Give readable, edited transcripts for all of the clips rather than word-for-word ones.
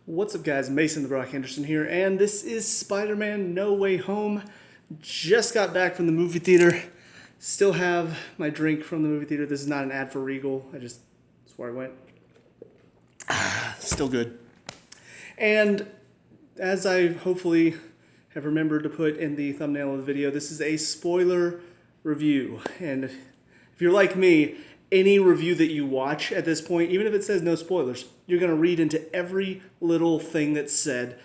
What's up, guys? Mason the Brock Henderson here, and this is Spider-Man No Way Home. Just got back from the movie theater. Still have my drink from the movie theater. This is not an ad for Regal. That's where I went. Still good. And as I hopefully have remembered to put in the thumbnail of the video, this is a spoiler review. And if you're like me, any review that you watch at this point, even if it says no spoilers, you're going to read into every little thing that's said.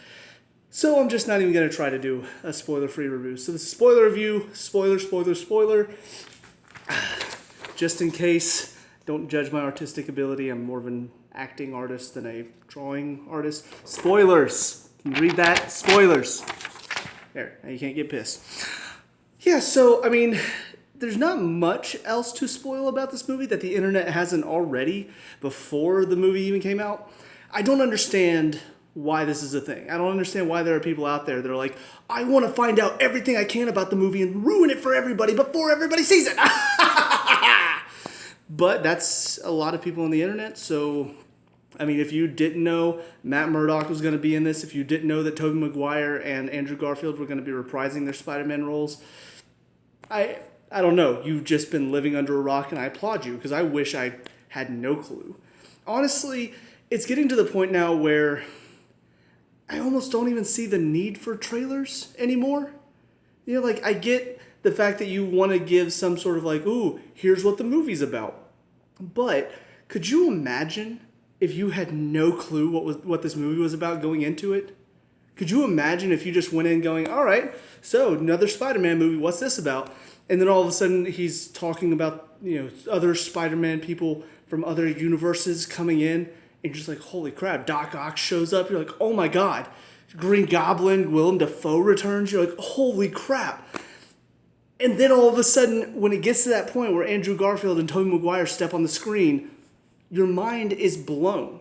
So I'm just not even going to try to do a spoiler-free review. So this is spoiler review, spoiler. Just in case, don't judge my artistic ability. I'm more of an acting artist than a drawing artist. Spoilers. Can you read that? Spoilers. There, now you can't get pissed. Yeah, so, I mean, there's not much else to spoil about this movie that the internet hasn't already before the movie even came out. I don't understand why this is a thing. I don't understand why there are people out there that are like, I want to find out everything I can about the movie and ruin it for everybody before everybody sees it. But that's a lot of people on the internet, so I mean, if you didn't know Matt Murdock was going to be in this, if you didn't know that Tobey Maguire and Andrew Garfield were going to be reprising their Spider-Man roles, I don't know. You've just been living under a rock, and I applaud you because I wish I had no clue. Honestly, it's getting to the point now where I almost don't even see the need for trailers anymore. You know, like, I get the fact that you want to give some sort of like, ooh, here's what the movie's about. But could you imagine if you had no clue what this movie was about going into it? Could you imagine if you just went in going, all right, so another Spider-Man movie, what's this about? And then all of a sudden he's talking about, you know, other Spider-Man people from other universes coming in, and you're just like, holy crap, Doc Ock shows up. You're like, oh my God. Green Goblin, Willem Dafoe returns. You're like, holy crap. And then all of a sudden, when it gets to that point where Andrew Garfield and Tobey Maguire step on the screen, your mind is blown.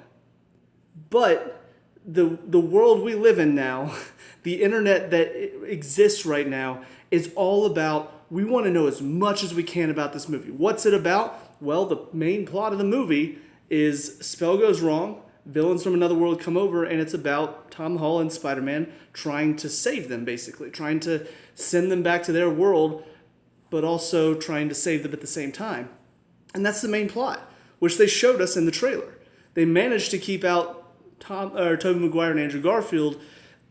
But the world we live in now, the internet that exists right now, is all about, we want to know as much as we can about this movie. What's it about? Well, the main plot of the movie is spell goes wrong, villains from another world come over, and it's about Tom Holland's Spider-Man trying to save them, basically. Trying to send them back to their world, but also trying to save them at the same time. And that's the main plot, which they showed us in the trailer. They managed to keep out Tobey Maguire and Andrew Garfield,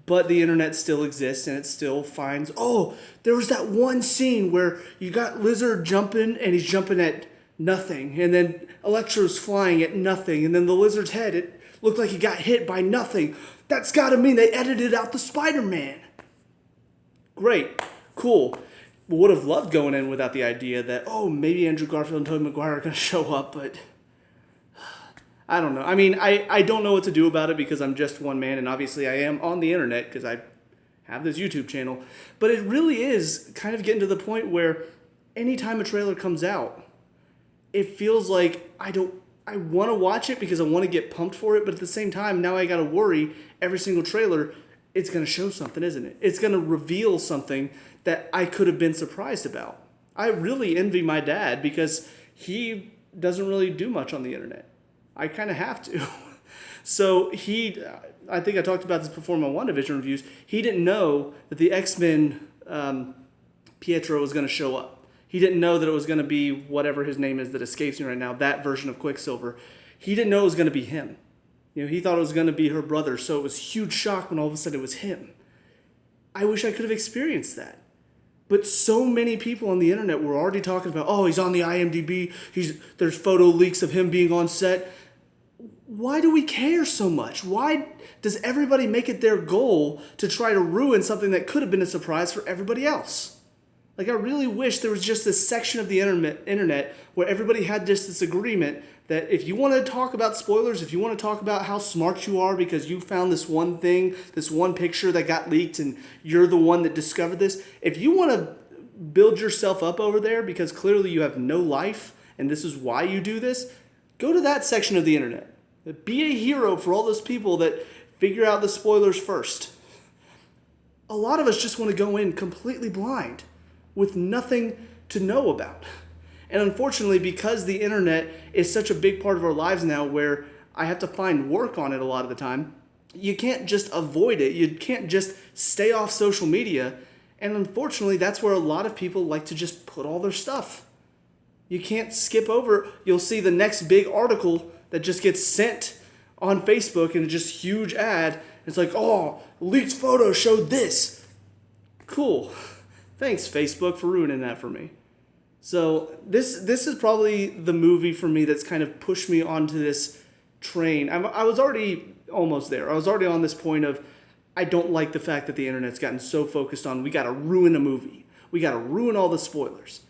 but the internet still exists, and it still finds, oh, there was that one scene where you got Lizard jumping, and he's jumping at nothing, and then Electro's flying at nothing, and then the Lizard's head, it looked like he got hit by nothing. That's got to mean they edited out the Spider-Man. Great, cool. Would have loved going in without the idea that, oh, maybe Andrew Garfield and Tobey Maguire are going to show up, but I don't know. I mean, I don't know what to do about it because I'm just one man, and obviously I am on the internet because I have this YouTube channel. But it really is kind of getting to the point where anytime a trailer comes out, it feels like I want to watch it because I want to get pumped for it, but at the same time, now I got to worry every single trailer, it's going to show something, isn't it? It's going to reveal something that I could have been surprised about. I really envy my dad because he doesn't really do much on the internet. I kind of have to. So I think I talked about this before in my WandaVision reviews, he didn't know that the X-Men Pietro was going to show up. He didn't know that it was going to be whatever his name is that escapes me right now, that version of Quicksilver. He didn't know it was going to be him. You know, he thought it was going to be her brother, so it was a huge shock when all of a sudden it was him. I wish I could have experienced that. But so many people on the internet were already talking about, oh, he's on the IMDb, there's photo leaks of him being on set. Why do we care so much? Why does everybody make it their goal to try to ruin something that could have been a surprise for everybody else? Like, I really wish there was just this section of the internet where everybody had just this agreement that if you want to talk about spoilers, if you want to talk about how smart you are because you found this one thing, this one picture that got leaked and you're the one that discovered this, if you want to build yourself up over there because clearly you have no life and this is why you do this, go to that section of the internet. Be a hero for all those people that figure out the spoilers first. A lot of us just want to go in completely blind with nothing to know about. And unfortunately, because the internet is such a big part of our lives now where I have to find work on it a lot of the time, You can't just avoid it. You can't just stay off social media. And unfortunately, that's where a lot of people like to just put all their stuff. You can't skip over. You'll see the next big article that just gets sent on Facebook and it's just huge ad. It's like, oh, leaked photos showed this. Cool. Thanks, Facebook, for ruining that for me. So this is probably the movie for me that's kind of pushed me onto this train. I was already almost there. I was already on this point of I don't like the fact that the internet's gotten so focused on we got to ruin a movie. We got to ruin all the spoilers.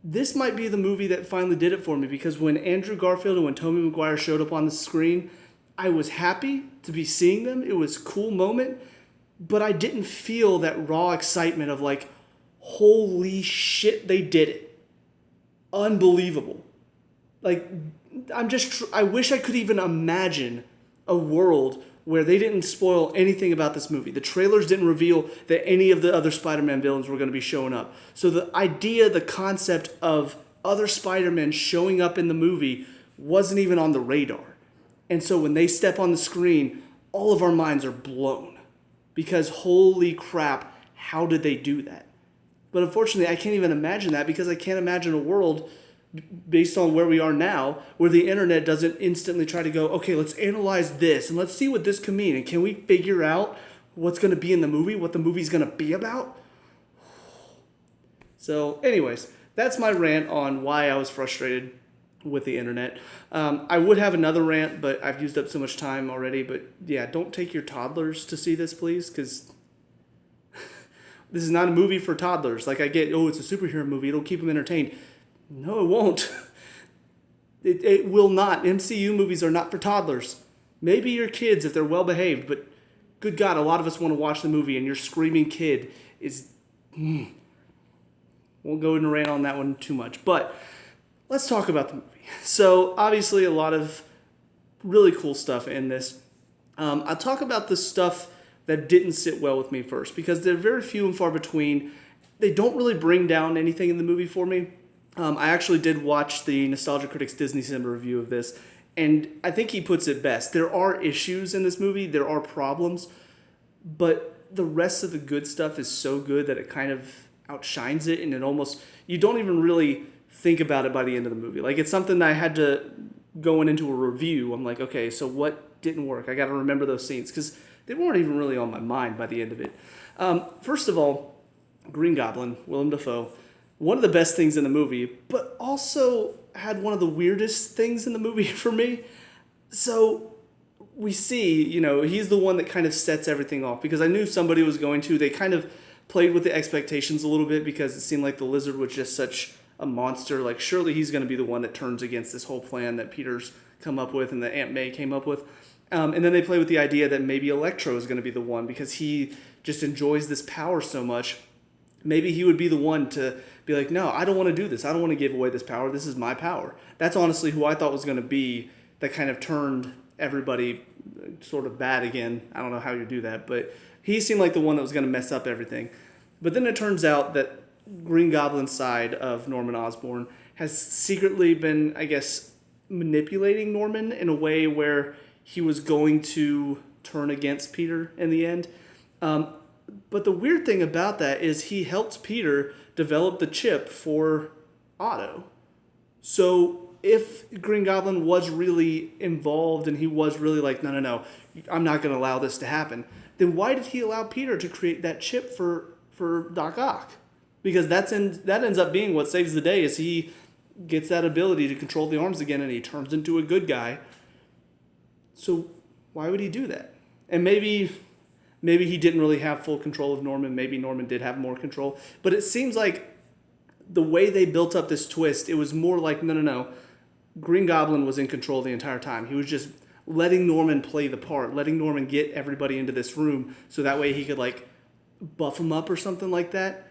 This might be the movie that finally did it for me because when Andrew Garfield and when Tobey Maguire showed up on the screen, I was happy to be seeing them. It was a cool moment, but I didn't feel that raw excitement of like, holy shit, they did it. Unbelievable. Like, I wish I could even imagine a world where they didn't spoil anything about this movie. The trailers didn't reveal that any of the other Spider-Man villains were going to be showing up. So the idea, the concept of other Spider-Men showing up in the movie wasn't even on the radar. And so when they step on the screen, all of our minds are blown. Because holy crap, how did they do that? But unfortunately, I can't even imagine that because I can't imagine a world based on where we are now, where the internet doesn't instantly try to go, okay, let's analyze this and let's see what this can mean. And can we figure out what's going to be in the movie, what the movie's going to be about? So anyways, that's my rant on why I was frustrated with the internet. I would have another rant, but I've used up so much time already. But yeah, don't take your toddlers to see this, please, because this is not a movie for toddlers. Like I get, oh, it's a superhero movie. It'll keep them entertained. No, it won't. It will not. MCU movies are not for toddlers. Maybe your kids if they're well behaved, but good God, a lot of us want to watch the movie and your screaming kid is... Won't go into rant on that one too much, but let's talk about the movie. So obviously a lot of really cool stuff in this. I'll talk about the stuff that didn't sit well with me first because they're very few and far between. They don't really bring down anything in the movie for me. I actually did watch the Nostalgia Critics Disney Cinema review of this, and I think he puts it best. There are issues in this movie, there are problems, but the rest of the good stuff is so good that it kind of outshines it, and it almost, you don't even really think about it by the end of the movie. Like, it's something that I had to, going into a review, I'm like, okay, so what didn't work? I got to remember those scenes, because they weren't even really on my mind by the end of it. First of all, Green Goblin, Willem Dafoe, one of the best things in the movie, but also had one of the weirdest things in the movie for me. So we see, he's the one that kind of sets everything off because I knew somebody was going to. They kind of played with the expectations a little bit because it seemed like the lizard was just such a monster. Like, surely he's going to be the one that turns against this whole plan that Peter's come up with and that Aunt May came up with. And then they play with the idea that maybe Electro is going to be the one because he just enjoys this power so much. Maybe he would be the one to be like, no, I don't want to do this. I don't want to give away this power. This is my power. That's honestly who I thought was going to be that kind of turned everybody sort of bad again. I don't know how you do that, but he seemed like the one that was going to mess up everything. But then it turns out that Green Goblin's side of Norman Osborn has secretly been, I guess, manipulating Norman in a way where he was going to turn against Peter in the end. But the weird thing about that is he helped Peter develop the chip for Otto. So if Green Goblin was really involved and he was really like, no, I'm not going to allow this to happen, then why did he allow Peter to create that chip for Doc Ock? Because that ends up being what saves the day is he gets that ability to control the arms again and he turns into a good guy. So why would he do that? And maybe he didn't really have full control of Norman. Maybe Norman did have more control. But it seems like the way they built up this twist, it was more like, no. Green Goblin was in control the entire time. He was just letting Norman play the part, letting Norman get everybody into this room so that way he could, like, buff them up or something like that.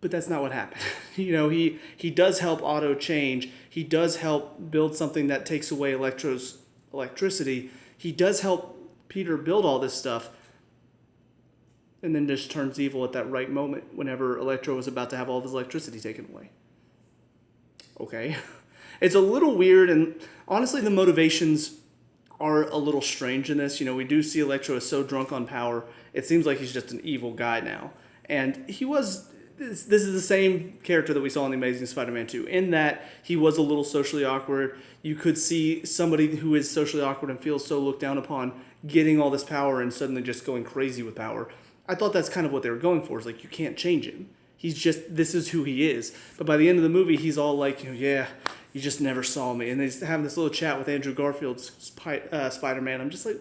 But that's not what happened. He does help Otto change. He does help build something that takes away Electro's electricity. He does help Peter build all this stuff and then just turns evil at that right moment whenever Electro was about to have all of his electricity taken away. Okay. It's a little weird, and honestly the motivations are a little strange in this. We do see Electro is so drunk on power, it seems like he's just an evil guy now. And he was. This is the same character that we saw in The Amazing Spider-Man 2, in that he was a little socially awkward. You could see somebody who is socially awkward and feels so looked down upon getting all this power and suddenly just going crazy with power. I thought that's kind of what they were going for. Is like, you can't change him. This is who he is. But by the end of the movie, he's all like, yeah, you just never saw me. And they have this little chat with Andrew Garfield's Spider-Man. I'm just like,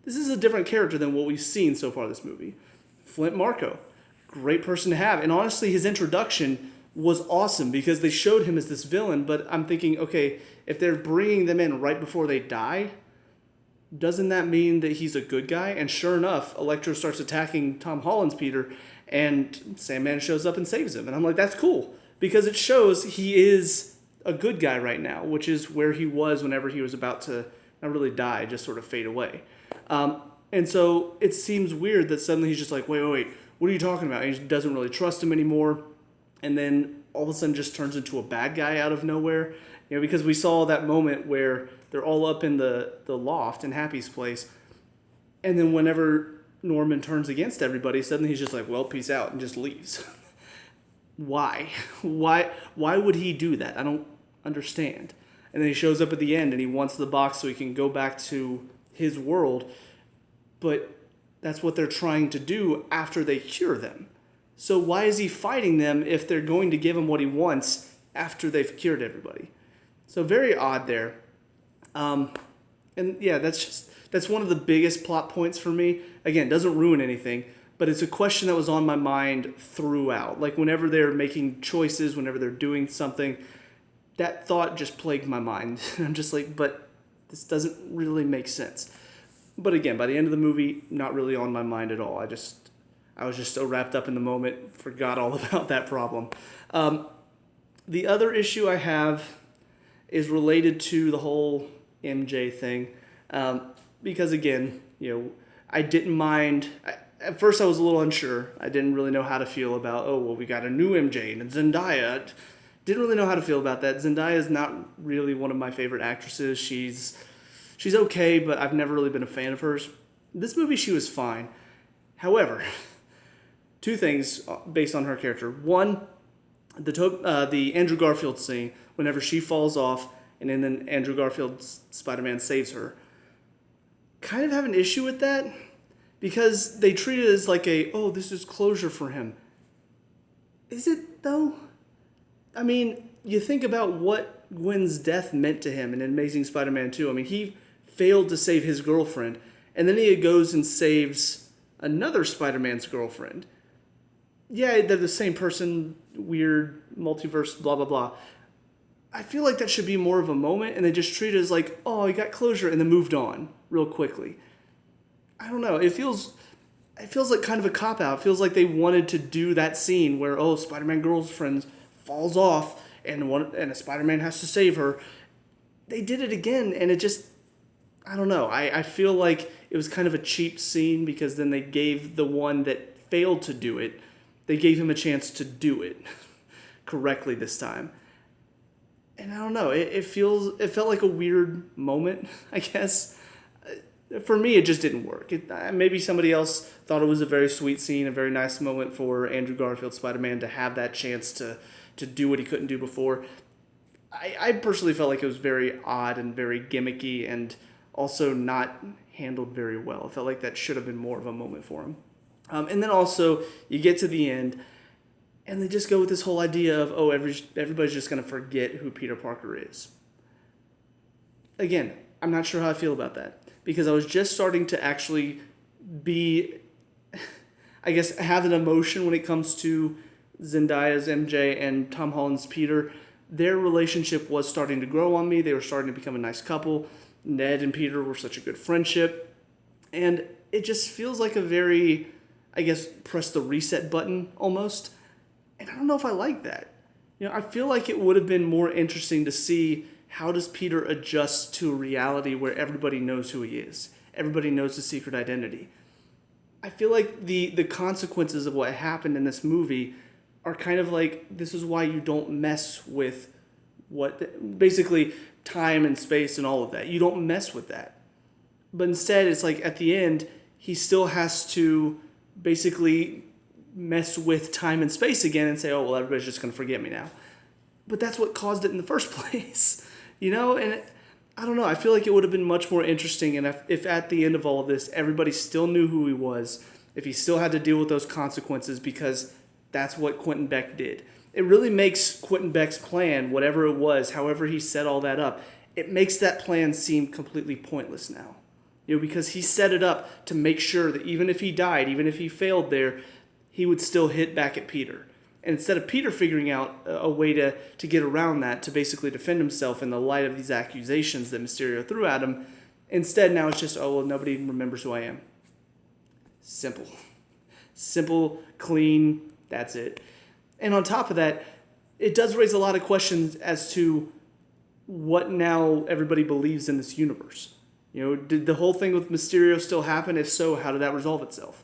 this is a different character than what we've seen so far this movie. Flint Marko, great person to have. And honestly, his introduction was awesome because they showed him as this villain. But I'm thinking, okay, if they're bringing them in right before they die, doesn't that mean that he's a good guy? And sure enough, Electro starts attacking Tom Holland's Peter, and Sandman shows up and saves him. And I'm like, that's cool, because it shows he is a good guy right now, which is where he was whenever he was about to not really die, just sort of fade away. And so it seems weird that suddenly he's just like, wait, what are you talking about? And he doesn't really trust him anymore. And then all of a sudden just turns into a bad guy out of nowhere. Because we saw that moment where they're all up in the loft in Happy's place. And then whenever Norman turns against everybody, suddenly he's just like, well, peace out, and just leaves. Why? Why would he do that? I don't understand. And then he shows up at the end and he wants the box so he can go back to his world. But that's what they're trying to do after they cure them. So why is he fighting them if they're going to give him what he wants after they've cured everybody? So very odd there. And yeah, that's one of the biggest plot points for me. Again, doesn't ruin anything, but it's a question that was on my mind throughout. Like whenever they're making choices, whenever they're doing something, that thought just plagued my mind. I'm just like, but this doesn't really make sense. But again, by the end of the movie, not really on my mind at all. I was just so wrapped up in the moment, forgot all about that problem. The other issue I have is related to the whole MJ thing. Because again, I didn't mind. At first I was a little unsure. I didn't really know how to feel about, we got a new MJ and Zendaya. Didn't really know how to feel about that. Zendaya is not really one of my favorite actresses. She's okay, but I've never really been a fan of hers. This movie, she was fine. However, two things based on her character. One, the Andrew Garfield scene, whenever she falls off, and then Andrew Garfield's Spider-Man saves her. Kind of have an issue with that, because they treat it as like this is closure for him. Is it, though? I mean, you think about what Gwen's death meant to him in Amazing Spider-Man 2. I mean, he failed to save his girlfriend, and then he goes and saves another Spider-Man's girlfriend. Yeah, they're the same person, weird, multiverse, blah, blah, blah. I feel like that should be more of a moment, and they just treat it as like, he got closure, and then moved on real quickly. I don't know. It feels like kind of a cop-out. It feels like they wanted to do that scene where, Spider-Man girlfriend falls off, and a Spider-Man has to save her. They did it again, and it just, I don't know. I feel like it was kind of a cheap scene, because then they gave the one that failed to do it, they gave him a chance to do it correctly this time. And I don't know, it felt like a weird moment, I guess. For me, it just didn't work. Maybe somebody else thought it was a very sweet scene, a very nice moment for Andrew Garfield Spider-Man to have that chance to do what he couldn't do before. I personally felt like it was very odd and very gimmicky, and also not handled very well. I felt like that should have been more of a moment for him. And then also, you get to the end, and they just go with this whole idea of, everybody's just going to forget who Peter Parker is. Again, I'm not sure how I feel about that, because I was just starting to actually have an emotion when it comes to Zendaya's MJ and Tom Holland's Peter. Their relationship was starting to grow on me. They were starting to become a nice couple. Ned and Peter were such a good friendship. And it just feels like a very, press the reset button almost. And I don't know if I like that. I feel like it would have been more interesting to see how does Peter adjust to a reality where everybody knows who he is. Everybody knows his secret identity. I feel like the consequences of what happened in this movie are kind of like, this is why you don't mess with basically time and space and all of that. You don't mess with that. But instead, it's like at the end, he still has to basically mess with time and space again and say, oh, well, everybody's just going to forget me now. But that's what caused it in the first place, And I don't know. I feel like it would have been much more interesting, and if at the end of all of this, everybody still knew who he was, if he still had to deal with those consequences, because that's what Quentin Beck did. It really makes Quentin Beck's plan, whatever it was, however he set all that up, it makes that plan seem completely pointless now. Because he set it up to make sure that even if he died, even if he failed there, he would still hit back at Peter. And instead of Peter figuring out a way to get around that, to basically defend himself in the light of these accusations that Mysterio threw at him, instead now it's just, oh, well, nobody even remembers who I am. Simple. Simple, clean, that's it. And on top of that, it does raise a lot of questions as to what now everybody believes in this universe. Did the whole thing with Mysterio still happen? If so, how did that resolve itself?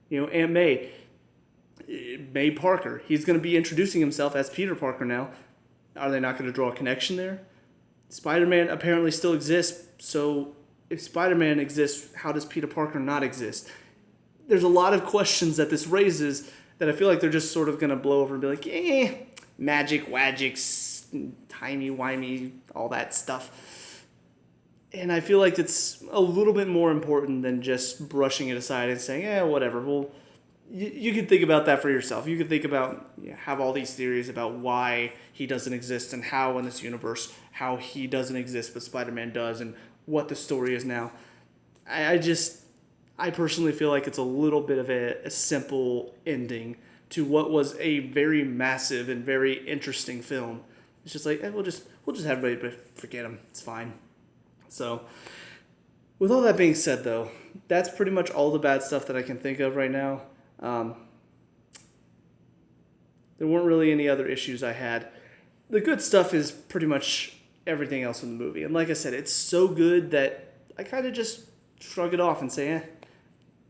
Aunt May Parker, he's going to be introducing himself as Peter Parker now. Are they not going to draw a connection there? Spider-Man apparently still exists, so if Spider-Man exists, how does Peter Parker not exist? There's a lot of questions that this raises that I feel like they're just sort of going to blow over and be like, magic, wagics, timey-wimey, all that stuff. And I feel like it's a little bit more important than just brushing it aside and saying, whatever, well, you can think about that for yourself. You can think about, have all these theories about why he doesn't exist and how in this universe, how he doesn't exist but Spider-Man does and what the story is now. I personally feel like it's a little bit of a simple ending to what was a very massive and very interesting film. It's just like, we'll just have everybody forget him. It's fine. So, with all that being said, though, that's pretty much all the bad stuff that I can think of right now. There weren't really any other issues I had. The good stuff is pretty much everything else in the movie. And like I said, it's so good that I kind of just shrug it off and say,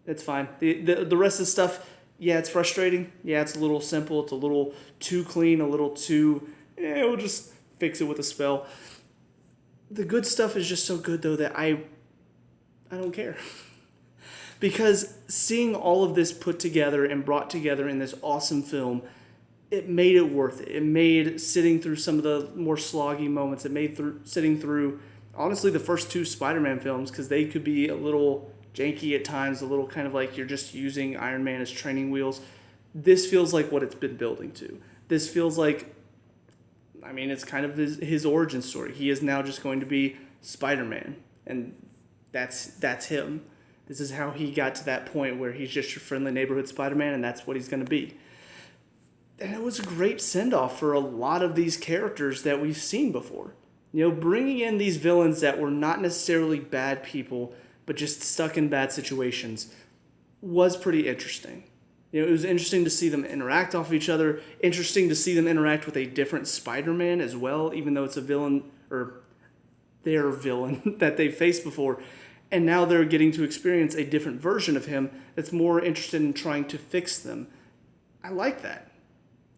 it's fine. The rest of the stuff, it's frustrating. It's a little simple. It's a little too clean, a little too, we'll just fix it with a spell. The good stuff is just so good, though, that I don't care. Because seeing all of this put together and brought together in this awesome film, it made it worth it. It made sitting through some of the more sloggy moments. It made sitting through, honestly, the first two Spider-Man films, because they could be a little janky at times, a little kind of like you're just using Iron Man as training wheels. This feels like what it's been building to. This feels like, it's kind of his origin story. He is now just going to be Spider-Man, and that's him. This is how he got to that point where he's just your friendly neighborhood Spider-Man, and that's what he's going to be. And it was a great send-off for a lot of these characters that we've seen before. Bringing in these villains that were not necessarily bad people, but just stuck in bad situations, was pretty interesting. It was interesting to see them interact off each other, interesting to see them interact with a different Spider-Man as well, even though it's a villain, or their villain that they've faced before. And now they're getting to experience a different version of him that's more interested in trying to fix them. I like that.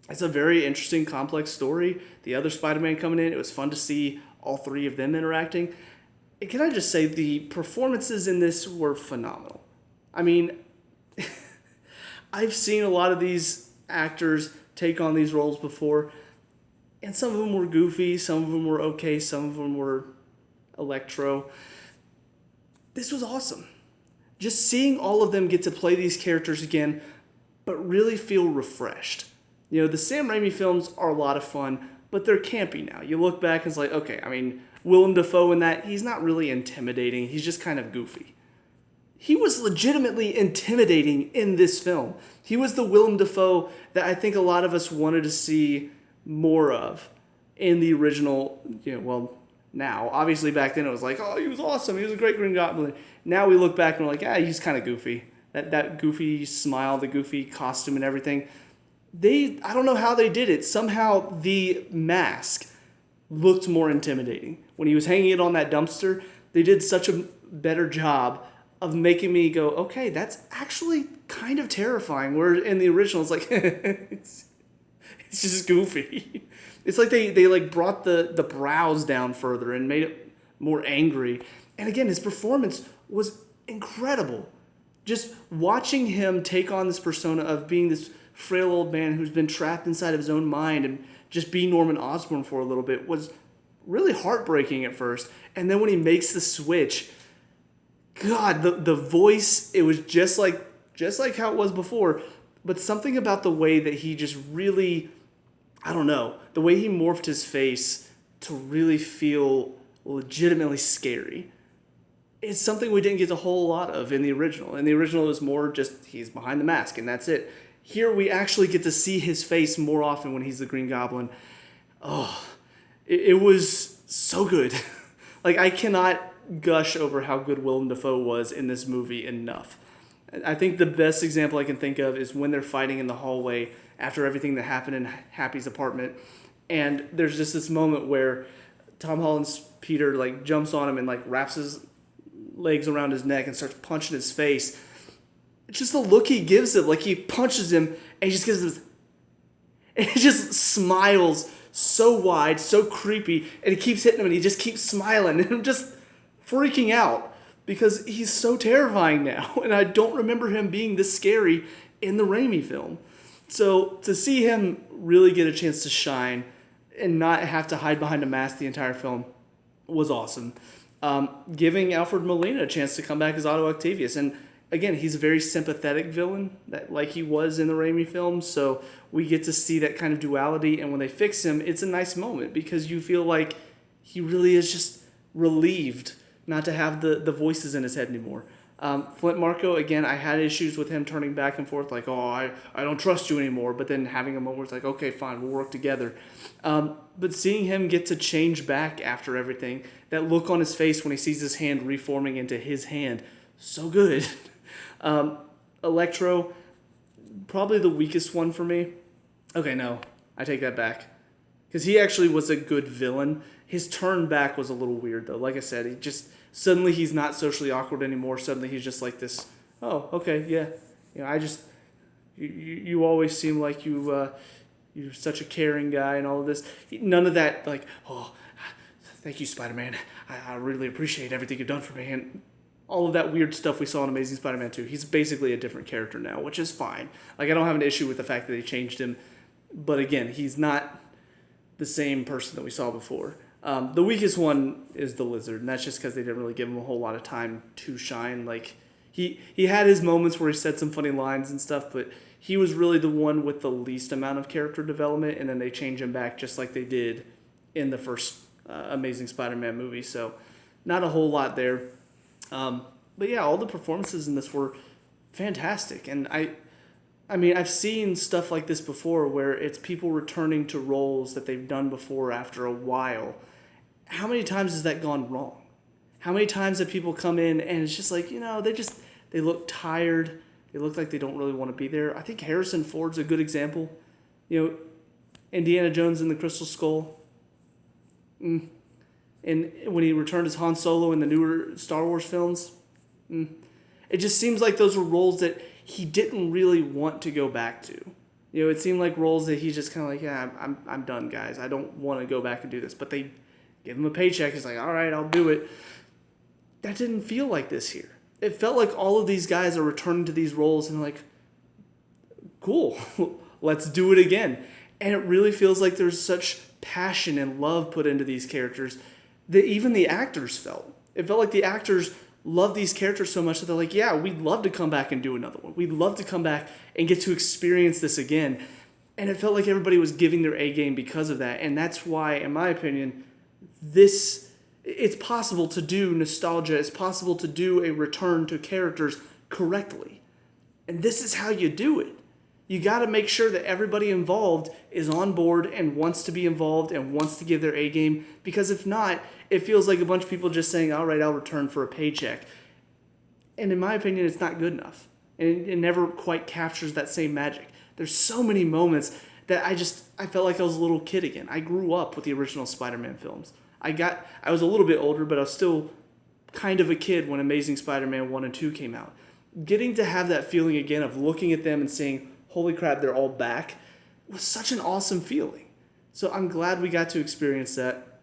It's a very interesting, complex story. The other Spider-Man coming in, it was fun to see all three of them interacting. And can I just say, the performances in this were phenomenal. I've seen a lot of these actors take on these roles before, and some of them were goofy, some of them were okay, some of them were Electro. This was awesome. Just seeing all of them get to play these characters again, but really feel refreshed. The Sam Raimi films are a lot of fun, but they're campy now. You look back and it's like, okay, Willem Dafoe in that, he's not really intimidating. He's just kind of goofy. He was legitimately intimidating in this film. He was the Willem Dafoe that I think a lot of us wanted to see more of in the original, now. Obviously, back then it was like, oh, he was awesome. He was a great Green Goblin. Now we look back and we're like, he's kind of goofy. That goofy smile, the goofy costume and everything. I don't know how they did it. Somehow the mask looked more intimidating. When he was hanging it on that dumpster, they did such a better job of making me go, okay, that's actually kind of terrifying. Where in the original, it's like, it's just goofy. It's like they brought the brows down further and made it more angry. And again, his performance was incredible. Just watching him take on this persona of being this frail old man who's been trapped inside of his own mind and just be Norman Osborn for a little bit was really heartbreaking at first. And then when he makes the switch, God, the voice, it was just like how it was before, but something about the way that he just really, I don't know, the way he morphed his face to really feel legitimately scary. It's something we didn't get a whole lot of in the original. In the original, it was more just he's behind the mask and that's it. Here we actually get to see his face more often when he's the Green Goblin. Oh, it was so good. Like, I cannot gush over how good Willem Dafoe was in this movie enough. I think the best example I can think of is when they're fighting in the hallway after everything that happened in Happy's apartment. And there's just this moment where Tom Holland's Peter like jumps on him and like wraps his legs around his neck and starts punching his face. It's just the look he gives him. Like, he punches him and he just gives him this, and he just smiles so wide, so creepy, and he keeps hitting him and he just keeps smiling, and I'm just freaking out because he's so terrifying now, and I don't remember him being this scary in the Raimi film. So to see him really get a chance to shine and not have to hide behind a mask the entire film was awesome. Giving Alfred Molina a chance to come back as Otto Octavius, and again, he's a very sympathetic villain, that like he was in the Raimi film, so we get to see that kind of duality, and when they fix him, it's a nice moment because you feel like he really is just relieved not to have the voices in his head anymore. Flint Marko, again, I had issues with him turning back and forth, like, oh, I don't trust you anymore, but then having a moment where it's like, okay, fine, we'll work together. But seeing him get to change back after everything, that look on his face when he sees his hand reforming into his hand, so good. Electro, probably the weakest one for me. Okay, no, I take that back. Because he actually was a good villain. His turn back was a little weird, though. Like I said, he just, suddenly he's not socially awkward anymore. Suddenly he's just like this, oh, okay, yeah. You know, I just, you always seem like you're such a caring guy and all of this. None of that, like, oh, thank you, Spider-Man. I really appreciate everything you've done for me. And all of that weird stuff we saw in Amazing Spider-Man 2. He's basically a different character now, which is fine. Like, I don't have an issue with the fact that they changed him. But again, he's not the same person that we saw before. The weakest one is the Lizard, and that's just because they didn't really give him a whole lot of time to shine. Like, he had his moments where he said some funny lines and stuff, but he was really the one with the least amount of character development, and then they changed him back just like they did in the first Amazing Spider-Man movie. So not a whole lot there. But yeah, all the performances in this were fantastic. And I mean, I've seen stuff like this before where it's people returning to roles that they've done before after a while. How many times has that gone wrong? How many times have people come in and it's just like, you know, they look tired. They look like they don't really want to be there. I think Harrison Ford's a good example. You know, Indiana Jones and the Crystal Skull. And when he returned as Han Solo in the newer Star Wars films, it just seems like those were roles that he didn't really want to go back to. You know, it seemed like roles that he's just kind of like, yeah, I'm done, guys. I don't want to go back and do this. But they give him a paycheck. He's like, all right, I'll do it. That didn't feel like this here. It felt like all of these guys are returning to these roles and like, cool, let's do it again. And it really feels like there's such passion and love put into these characters that even the actors felt. It felt like the actors love these characters so much that they're like, yeah, we'd love to come back and do another one. We'd love to come back and get to experience this again. And it felt like everybody was giving their A game because of that. And that's why, in my opinion, it's possible to do nostalgia. It's possible to do a return to characters correctly. And this is how you do it. You got to make sure that everybody involved is on board and wants to be involved and wants to give their A game. Because if not, it feels like a bunch of people just saying, all right, I'll return for a paycheck. And in my opinion, it's not good enough. And it never quite captures that same magic. There's so many moments that I felt like I was a little kid again. I grew up with the original Spider-Man films. I was a little bit older, but I was still kind of a kid when Amazing Spider-Man 1 and 2 came out. Getting to have that feeling again of looking at them and saying, holy crap, they're all back, was such an awesome feeling. So I'm glad we got to experience that.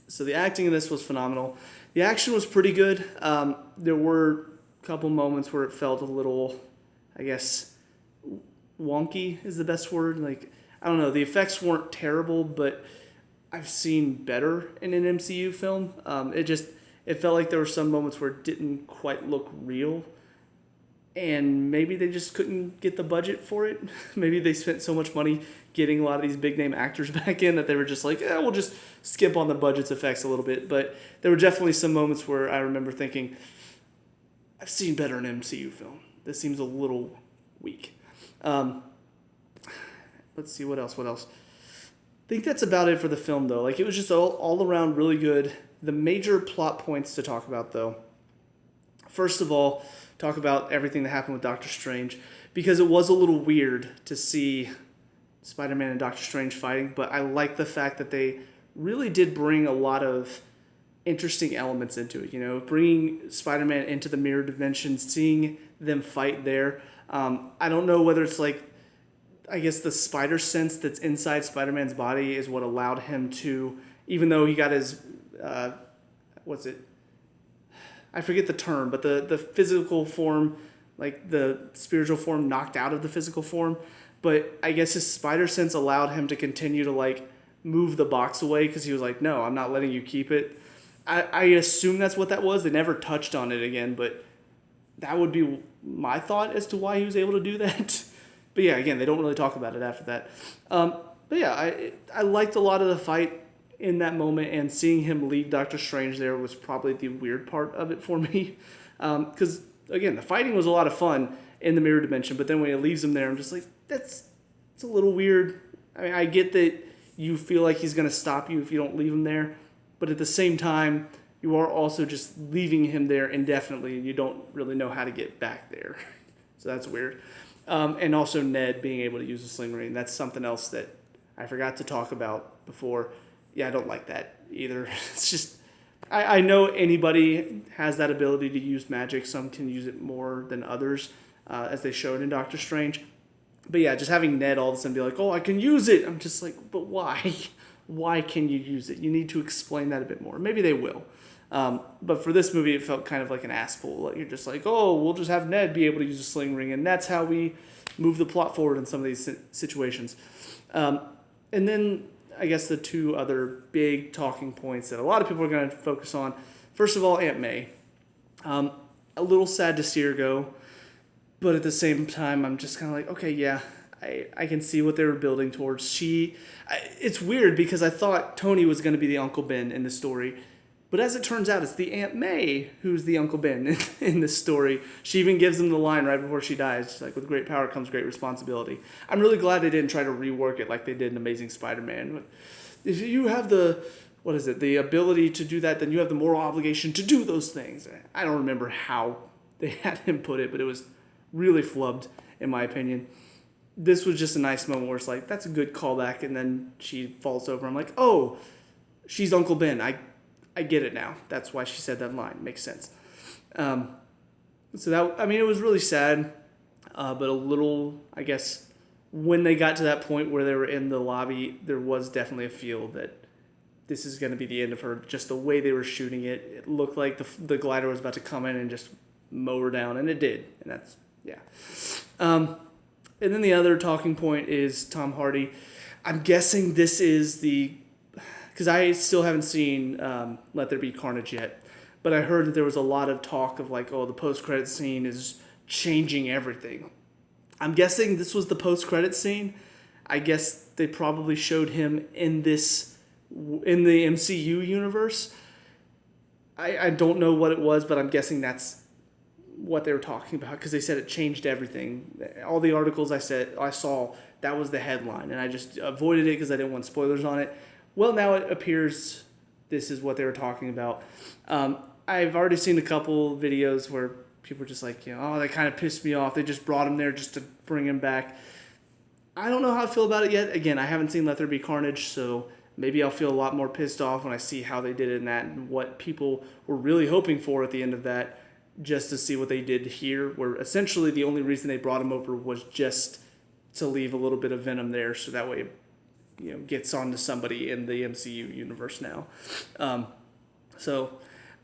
So the acting in this was phenomenal. The action was pretty good. There were a couple moments where it felt a little, I guess, wonky is the best word. Like, I don't know, the effects weren't terrible, but I've seen better in an MCU film. It felt like there were some moments where it didn't quite look real, and maybe they just couldn't get the budget for it. Maybe they spent so much money getting a lot of these big name actors back in that they were just like, we'll just skip on the budget's effects a little bit. But there were definitely some moments where I remember thinking, I've seen better in an MCU film. This seems a little weak. Let's see, what else? I think that's about it for the film, though. Like, it was just all around really good. The major plot points to talk about, though. First of all, talk about everything that happened with Doctor Strange, because it was a little weird to see Spider-Man and Doctor Strange fighting, but I like the fact that they really did bring a lot of interesting elements into it. You know, bringing Spider-Man into the mirror dimension, seeing them fight there. I don't know whether it's like, I guess the spider sense that's inside Spider-Man's body is what allowed him to, even though he got his, what's it? I forget the term, but the physical form, like the spiritual form knocked out of the physical form. But I guess his spider sense allowed him to continue to like move the box away because he was like, no, I'm not letting you keep it. I assume that's what that was. They never touched on it again, but that would be my thought as to why he was able to do that. But yeah, again, they don't really talk about it after that. But yeah, I liked a lot of the fight in that moment, and seeing him leave Doctor Strange there was probably the weird part of it for me. Because, again, the fighting was a lot of fun in the mirror dimension, but then when he leaves him there, I'm just like, it's a little weird. I mean, I get that you feel like he's going to stop you if you don't leave him there, but at the same time, you are also just leaving him there indefinitely, and you don't really know how to get back there. So that's weird. And also Ned being able to use a sling ring. That's something else that I forgot to talk about before. Yeah, I don't like that either. It's just, I know anybody has that ability to use magic. Some can use it more than others, as they showed in Doctor Strange. But yeah, just having Ned all of a sudden be like, I can use it. I'm just like, but why? Why can you use it? You need to explain that a bit more. Maybe they will. But for this movie, it felt kind of like an ass pull. You're just like, we'll just have Ned be able to use a sling ring, and that's how we move the plot forward in some of these situations. And then I guess the two other big talking points that a lot of people are going to focus on. First of all, Aunt May. A little sad to see her go, but at the same time, I'm just kind of like, okay, yeah, I can see what they were building towards. It's weird because I thought Tony was going to be the Uncle Ben in the story. But as it turns out, it's the Aunt May who's the Uncle Ben in this story. She even gives him the line right before she dies. She's like, with great power comes great responsibility. I'm really glad they didn't try to rework it like they did in Amazing Spider-Man. If you have the ability to do that, then you have the moral obligation to do those things. I don't remember how they had him put it, but it was really flubbed, in my opinion. This was just a nice moment where it's like, that's a good callback, and then she falls over. I'm like, she's Uncle Ben. I get it now. That's why she said that line. Makes sense. It was really sad, but a little, I guess, when they got to that point where they were in the lobby, there was definitely a feel that this is going to be the end of her. Just the way they were shooting it, it looked like the glider was about to come in and just mow her down, and it did. And that's, yeah. And then the other talking point is Tom Hardy. I'm guessing this is because I still haven't seen Let There Be Carnage yet, but I heard that there was a lot of talk of like, the post-credit scene is changing everything. I'm guessing this was the post-credit scene. I guess they probably showed him in the MCU universe. I don't know what it was, but I'm guessing that's what they were talking about because they said it changed everything. All the articles I saw, that was the headline, and I just avoided it because I didn't want spoilers on it. Well, now it appears this is what they were talking about. I've already seen a couple videos where people are just like, that kind of pissed me off. They just brought him there just to bring him back. I don't know how I feel about it yet. Again, I haven't seen Let There Be Carnage, so maybe I'll feel a lot more pissed off when I see how they did it in that and what people were really hoping for at the end of that, just to see what they did here, where essentially the only reason they brought him over was just to leave a little bit of venom there, so that way gets on to somebody in the MCU universe now.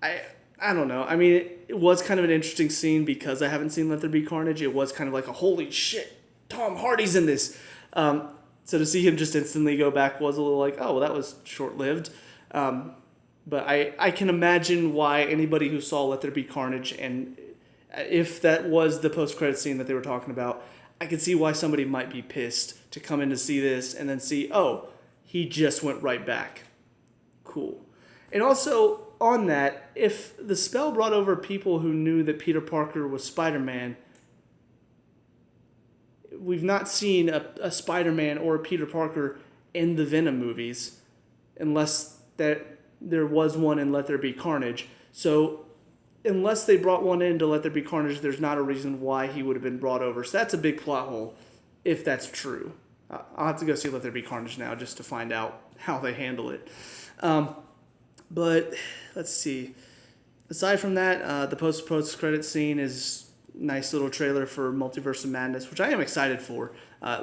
I I don't know. I mean, it was kind of an interesting scene because I haven't seen Let There Be Carnage. It was kind of like a holy shit, Tom Hardy's in this. So to see him just instantly go back was a little like, oh, well, that was short lived. But I can imagine why anybody who saw Let There Be Carnage, and if that was the post credit scene that they were talking about, I could see why somebody might be pissed to come in to see this and then see, oh, he just went right back. Cool. And also, on that, if the spell brought over people who knew that Peter Parker was Spider-Man, we've not seen a Spider-Man or a Peter Parker in the Venom movies, unless that there was one in Let There Be Carnage. So, unless they brought one in to Let There Be Carnage, there's not a reason why he would have been brought over. So that's a big plot hole, if that's true. I'll have to go see Let There Be Carnage now just to find out how they handle it. But let's see. Aside from that, the post-credit scene is a nice little trailer for Multiverse of Madness, which I am excited for.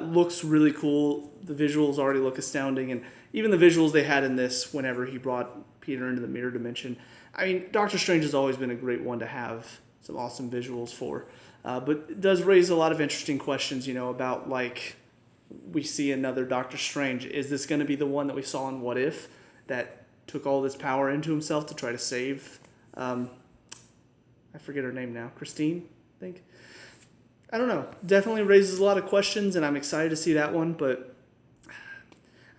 Looks really cool. The visuals already look astounding, and even the visuals they had in this whenever he brought Peter into the mirror dimension. I mean, Doctor Strange has always been a great one to have some awesome visuals for. But it does raise a lot of interesting questions, about, like, we see another Doctor Strange. Is this going to be the one that we saw in What If that took all this power into himself to try to save, I forget her name now, Christine, I think? I don't know. Definitely raises a lot of questions, and I'm excited to see that one, but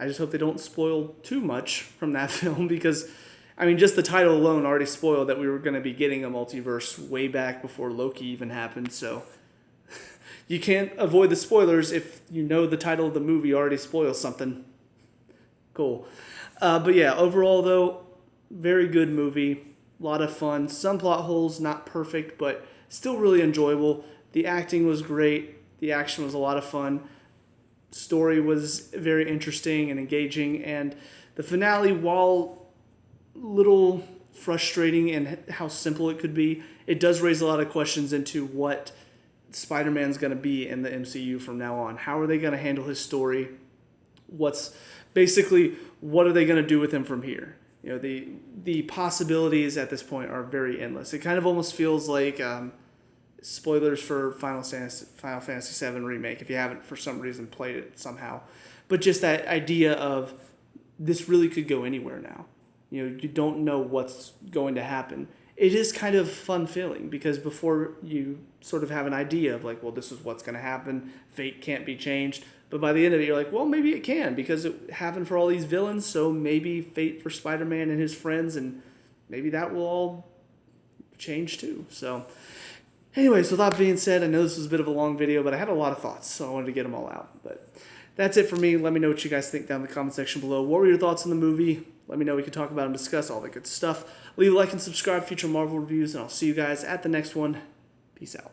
I just hope they don't spoil too much from that film because, I mean, just the title alone already spoiled that we were going to be getting a multiverse way back before Loki even happened, so you can't avoid the spoilers if you know the title of the movie already spoils something. Cool. But yeah, overall though, very good movie. A lot of fun. Some plot holes, not perfect, but still really enjoyable. The acting was great. The action was a lot of fun. Story was very interesting and engaging. And the finale, while little frustrating in how simple it could be, it does raise a lot of questions into what Spider-Man's going to be in the MCU from now on. How are they going to handle his story? What are they going to do with him from here? The possibilities at this point are very endless. It kind of almost feels like spoilers for Final Fantasy VII Remake, if you haven't for some reason played it somehow. But just that idea of this really could go anywhere now. You don't know what's going to happen. It is kind of fun feeling because before you sort of have an idea of like, well, this is what's going to happen. Fate can't be changed. But by the end of it, you're like, well, maybe it can because it happened for all these villains. So maybe fate for Spider-Man and his friends, and maybe that will all change too. So anyways, with that being said, I know this was a bit of a long video, but I had a lot of thoughts, so I wanted to get them all out. But that's it for me. Let me know what you guys think down in the comment section below. What were your thoughts on the movie? Let me know. We can talk about and discuss all the good stuff. Leave a like and subscribe for future Marvel reviews, and I'll see you guys at the next one. Peace out.